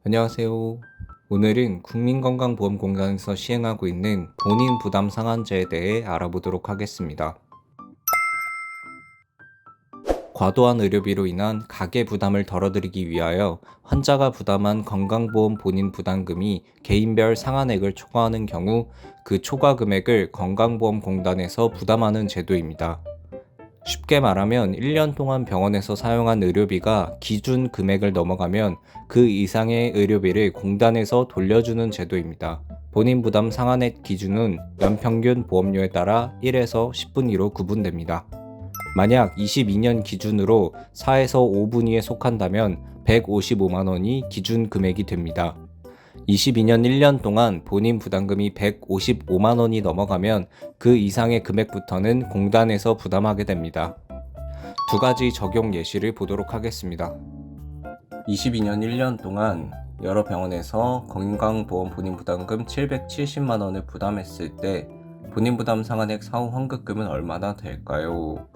안녕하세요. 오늘은 국민건강보험공단에서 시행하고 있는 본인 부담 상한제에 대해 알아보도록 하겠습니다. 과도한 의료비로 인한 가계 부담을 덜어드리기 위하여 환자가 부담한 건강보험 본인 부담금이 개인별 상한액을 초과하는 경우 그 초과 금액을 건강보험공단에서 부담하는 제도입니다. 쉽게 말하면 1년 동안 병원에서 사용한 의료비가 기준 금액을 넘어가면 그 이상의 의료비를 공단에서 돌려주는 제도입니다. 본인 부담 상한액 기준은 연평균 보험료에 따라 1에서 10분위로 구분됩니다. 만약 22년 기준으로 4에서 5분위에 속한다면 155만원이 기준 금액이 됩니다. 22년 1년 동안 본인 부담금이 155만원이 넘어가면 그 이상의 금액부터는 공단에서 부담하게 됩니다. 두 가지 적용 예시를 보도록 하겠습니다. 22년 1년 동안 여러 병원에서 건강보험 본인 부담금 770만원을 부담했을 때 본인 부담 상한액 사후 환급금은 얼마나 될까요?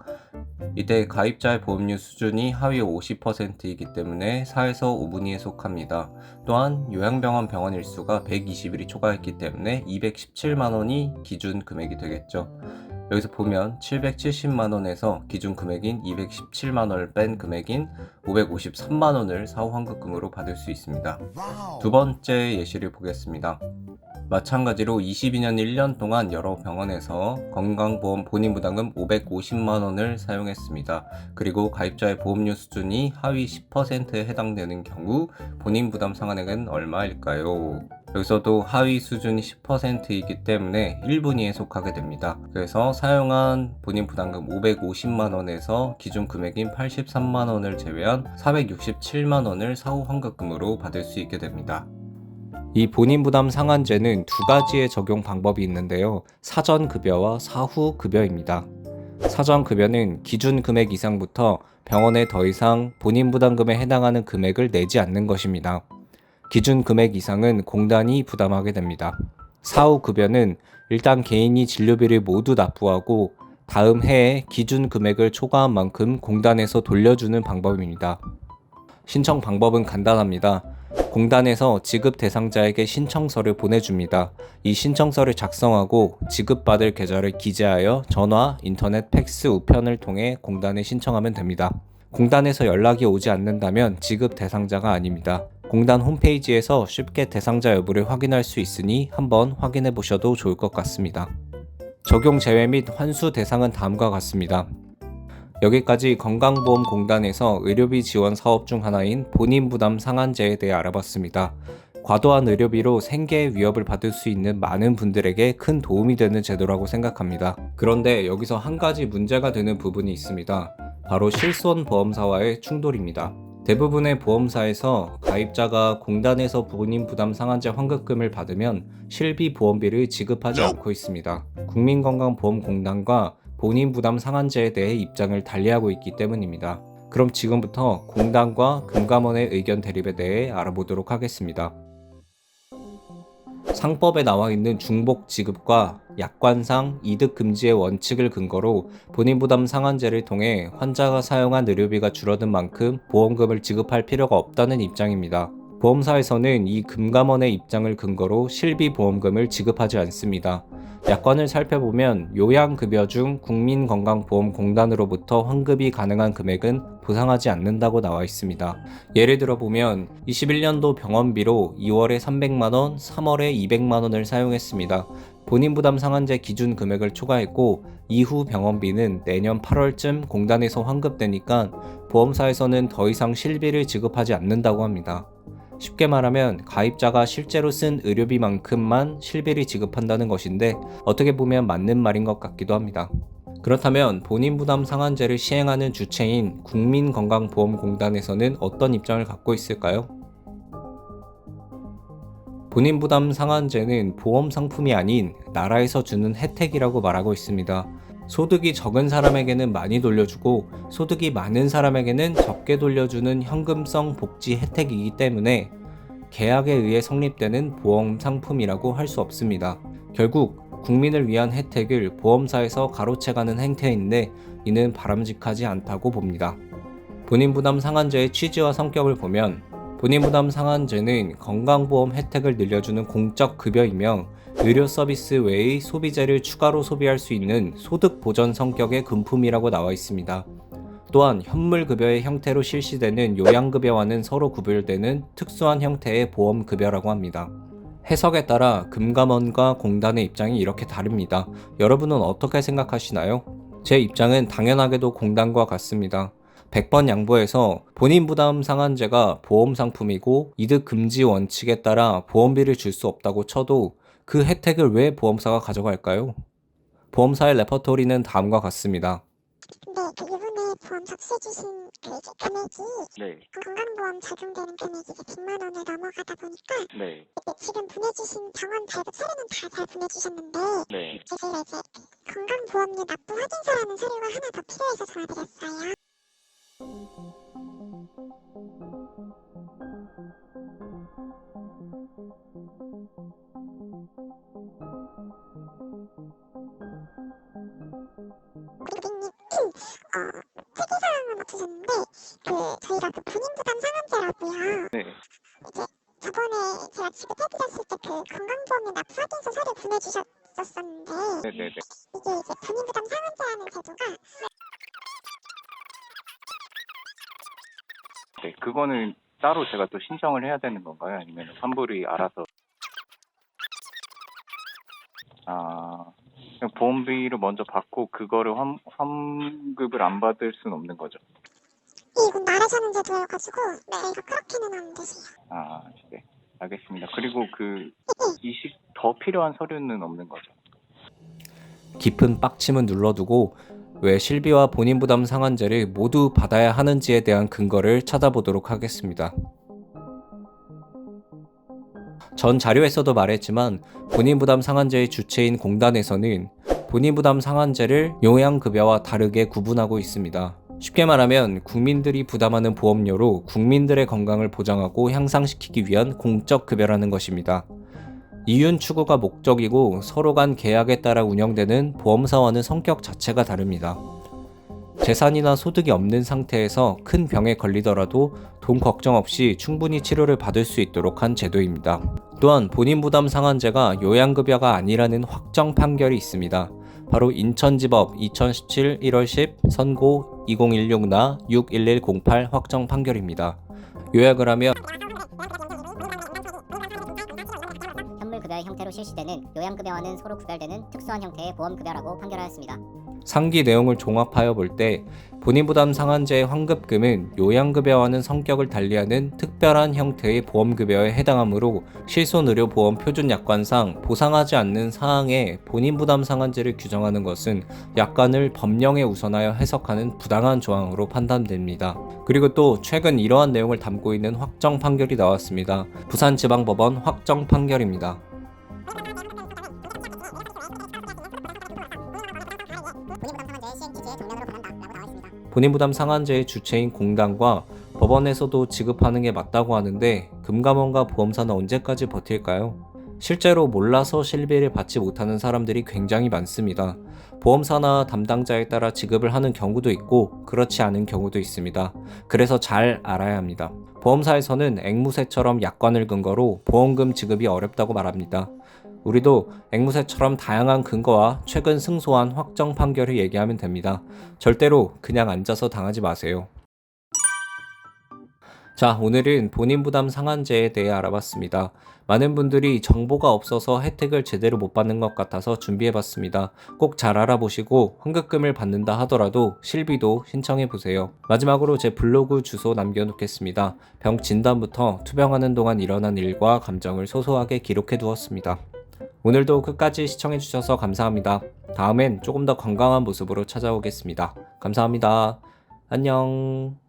이때 가입자의 보험료 수준이 하위 50%이기 때문에 4에서 5분위에 속합니다. 또한 요양병원 병원 일수가 120일이 초과했기 때문에 217만원이 기준 금액이 되겠죠. 여기서 보면 770만원에서 기준 금액인 217만원을 뺀 금액인 553만원을 사후 환급금으로 받을 수 있습니다. 두 번째 예시를 보겠습니다. 마찬가지로 22년 1년 동안 여러 병원에서 건강보험 본인 부담금 550만원을 사용했습니다. 그리고 가입자의 보험료 수준이 하위 10%에 해당되는 경우 본인 부담 상한액은 얼마일까요? 여기서도 하위 수준이 10%이기 때문에 1분위에 속하게 됩니다. 그래서 사용한 본인 부담금 550만원에서 기준 금액인 83만원을 제외한 467만원을 사후 환급금으로 받을 수 있게 됩니다. 이 본인 부담 상한제는 두 가지의 적용 방법이 있는데요. 사전 급여와 사후 급여입니다. 사전 급여는 기준 금액 이상부터 병원에 더 이상 본인 부담금에 해당하는 금액을 내지 않는 것입니다. 기준 금액 이상은 공단이 부담하게 됩니다. 사후 급여는 일단 개인이 진료비를 모두 납부하고 다음 해에 기준 금액을 초과한 만큼 공단에서 돌려주는 방법입니다. 신청 방법은 간단합니다. 공단에서 지급 대상자에게 신청서를 보내줍니다. 이 신청서를 작성하고 지급받을 계좌를 기재하여 전화, 인터넷, 팩스, 우편을 통해 공단에 신청하면 됩니다. 공단에서 연락이 오지 않는다면 지급 대상자가 아닙니다. 공단 홈페이지에서 쉽게 대상자 여부를 확인할 수 있으니 한번 확인해 보셔도 좋을 것 같습니다. 적용 제외 및 환수 대상은 다음과 같습니다. 여기까지 건강보험공단에서 의료비 지원 사업 중 하나인 본인 부담 상한제에 대해 알아봤습니다. 과도한 의료비로 생계의 위협을 받을 수 있는 많은 분들에게 큰 도움이 되는 제도라고 생각합니다. 그런데 여기서 한 가지 문제가 되는 부분이 있습니다. 바로 실손 보험사와의 충돌입니다. 대부분의 보험사에서 가입자가 공단에서 본인 부담 상한제 환급금을 받으면 실비 보험비를 지급하지 않고 있습니다. 국민건강보험공단과 본인 부담 상한제에 대해 입장을 달리하고 있기 때문입니다. 그럼 지금부터 공단과 금감원의 의견 대립에 대해 알아보도록 하겠습니다. 상법에 나와 있는 중복 지급과 약관상 이득 금지의 원칙을 근거로 본인 부담 상한제를 통해 환자가 사용한 의료비가 줄어든 만큼 보험금을 지급할 필요가 없다는 입장입니다. 보험사에서는 이 금감원의 입장을 근거로 실비 보험금을 지급하지 않습니다. 약관을 살펴보면 요양급여 중 국민건강보험공단으로부터 환급이 가능한 금액은 보상하지 않는다고 나와 있습니다. 예를 들어 보면 21년도 병원비로 2월에 300만원, 3월에 200만원을 사용했습니다. 본인 부담 상한제 기준 금액을 초과했고 이후 병원비는 내년 8월쯤 공단에서 환급되니까 보험사에서는 더 이상 실비를 지급하지 않는다고 합니다. 쉽게 말하면 가입자가 실제로 쓴 의료비만큼만 실비를 지급한다는 것인데 어떻게 보면 맞는 말인 것 같기도 합니다. 그렇다면 본인 부담 상한제를 시행하는 주체인 국민건강보험공단에서는 어떤 입장을 갖고 있을까요? 본인 부담 상한제는 보험 상품이 아닌 나라에서 주는 혜택이라고 말하고 있습니다. 소득이 적은 사람에게는 많이 돌려주고 소득이 많은 사람에게는 적게 돌려주는 현금성 복지 혜택이기 때문에 계약에 의해 성립되는 보험 상품이라고 할 수 없습니다. 결국 국민을 위한 혜택을 보험사에서 가로채가는 행태인데 이는 바람직하지 않다고 봅니다. 본인 부담 상한제의 취지와 성격을 보면 본인 부담 상한제는 건강보험 혜택을 늘려주는 공적 급여이며 의료 서비스 외의 소비재를 추가로 소비할 수 있는 소득 보전 성격의 금품이라고 나와 있습니다. 또한 현물급여의 형태로 실시되는 요양급여와는 서로 구별되는 특수한 형태의 보험급여라고 합니다. 해석에 따라 금감원과 공단의 입장이 이렇게 다릅니다. 여러분은 어떻게 생각하시나요? 제 입장은 당연하게도 공단과 같습니다. 100번 양보해서 본인 부담 상한제가 보험 상품이고 이득 금지 원칙에 따라 보험비를 줄 수 없다고 쳐도 그 혜택을 왜 보험사가 가져갈까요? 보험사의 레퍼토리는 다음과 같습니다. 네, 이번에 보험 접수해주신 이제 금액이 네, 건강보험 적용되는 금액이 이제 100만 원을 넘어가다 보니까 네, 지금 보내주신 병원 발급 서류는 다 잘 보내주셨는데 네. 저희가 이제 건강보험료 납부 확인서라는 서류가 하나 더 필요해서 전화드렸어요. 고객님, 특이사항은 없으셨는데 저희가 본인 부담 상한제라고요. 네. 이제 저번에 제가 지급해드렸을 때 건강보험료 납부 확인서 서류 보내주셨었는데 네네네. 이게 이제 본인 부담 상한제라는 제도가 네, 그거는 따로 제가 또 신청을 해야 되는 건가요? 아니면 환불이 알아서? 그냥 보험비를 먼저 받고 그거를 환급을 안 받을 수는 없는 거죠. 이건 나라자는 제도여가지고 저희가 그렇게는 안 되세요. 네. 알겠습니다. 그리고 이식 더 필요한 서류는 없는 거죠. 깊은 빡침은 눌러두고 왜 실비와 본인 부담 상한제를 모두 받아야 하는지에 대한 근거를 찾아보도록 하겠습니다. 전 자료에서도 말했지만 본인 부담 상한제의 주체인 공단에서는 본인 부담 상한제를 요양급여와 다르게 구분하고 있습니다. 쉽게 말하면 국민들이 부담하는 보험료로 국민들의 건강을 보장하고 향상시키기 위한 공적 급여라는 것입니다. 이윤 추구가 목적이고 서로 간 계약에 따라 운영되는 보험사와는 성격 자체가 다릅니다. 재산이나 소득이 없는 상태에서 큰 병에 걸리더라도 돈 걱정 없이 충분히 치료를 받을 수 있도록 한 제도입니다. 또한 본인 부담 상한제가 요양급여가 아니라는 확정 판결이 있습니다. 바로 인천지법 2017 1월 10 선고 2016나 61108 확정 판결입니다. 요약을 하면 현물급여의 형태로 실시되는 요양급여와는 서로 구별되는 특수한 형태의 보험급여라고 판결하였습니다. 상기 내용을 종합하여 볼 때 본인 부담 상한제의 환급금은 요양급여와는 성격을 달리하는 특별한 형태의 보험급여에 해당하므로 실손의료보험 표준약관상 보상하지 않는 사항에 본인 부담 상한제를 규정하는 것은 약관을 법령에 우선하여 해석하는 부당한 조항으로 판단됩니다. 그리고 또 최근 이러한 내용을 담고 있는 확정 판결이 나왔습니다. 부산지방법원 확정 판결입니다. 본인 부담 상한제의 주체인 공단과 법원에서도 지급하는 게 맞다고 하는데 금감원과 보험사는 언제까지 버틸까요? 실제로 몰라서 실비를 받지 못하는 사람들이 굉장히 많습니다. 보험사나 담당자에 따라 지급을 하는 경우도 있고 그렇지 않은 경우도 있습니다. 그래서 잘 알아야 합니다. 보험사에서는 앵무새처럼 약관을 근거로 보험금 지급이 어렵다고 말합니다. 우리도 앵무새처럼 다양한 근거와 최근 승소한 확정 판결을 얘기하면 됩니다. 절대로 그냥 앉아서 당하지 마세요. 자, 오늘은 본인 부담 상한제에 대해 알아봤습니다. 많은 분들이 정보가 없어서 혜택을 제대로 못 받는 것 같아서 준비해봤습니다. 꼭 잘 알아보시고 환급금을 받는다 하더라도 실비도 신청해보세요. 마지막으로 제 블로그 주소 남겨놓겠습니다. 병 진단부터 투병하는 동안 일어난 일과 감정을 소소하게 기록해두었습니다. 오늘도 끝까지 시청해주셔서 감사합니다. 다음엔 조금 더 건강한 모습으로 찾아오겠습니다. 감사합니다. 안녕.